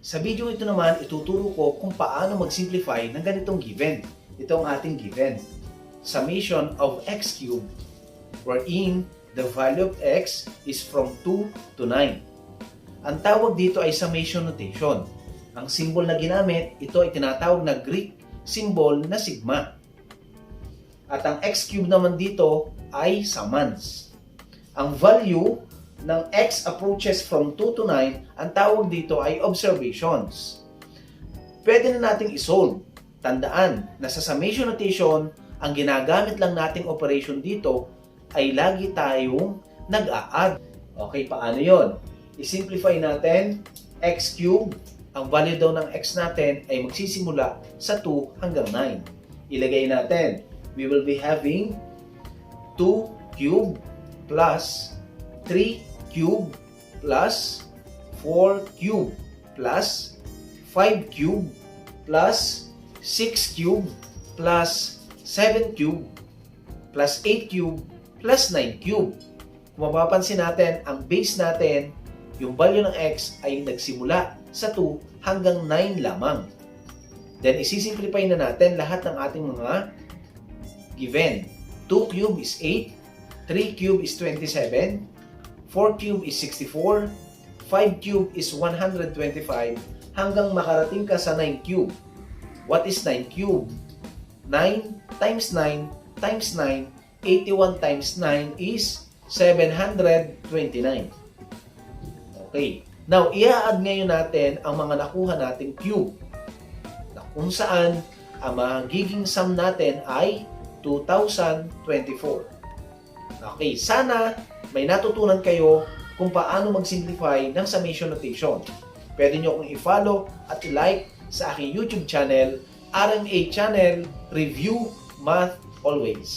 Sa video ito naman, ituturo ko kung paano mag-simplify ng ganitong given. Ito ang ating given. Summation of x cubed, wherein the value of x is from 2 to 9. Ang tawag dito ay summation notation. Ang symbol na ginamit, ito ay tinatawag na Greek symbol na sigma. At ang x cubed naman dito ay summans. Ang value ng x approaches from 2 to 9, ang tawag dito ay observations. Pwede na nating isolve. Tandaan na sa summation notation, ang ginagamit lang nating operation dito ay lagi tayong nag-a-add. Okay, paano yon? I-simplify natin, x cubed, ang value daw ng x natin ay magsisimula sa 2 hanggang 9. Ilagay natin, we will be having 2 cubed plus 3 cubed plus 4 cubed plus 5 cubed plus 6 cubed plus 7 cubed plus 8 cubed plus 9 cubed. Kung mapapansin natin, ang base natin, yung value ng x ay nagsimula sa 2 hanggang 9 lamang. Then, isisimplify na natin lahat ng ating mga given. 2 cubed is 8, 3 cubed is 27, 4 cubed is 64, 5 cubed is 125, hanggang makarating ka sa 9 cubed. What is 9 cubed? 9 times 9 times 9, 81 times 9 is 729. Okay. Now, i-add ngayon natin ang mga nakuha nating cube, na kung saan ang magiging sum natin ay 2024. Okay, sana may natutunan kayo kung paano mag-simplify ng summation notation. Pwede nyo akong i-follow at i-like sa aking YouTube channel, RMA Channel Review Math Always.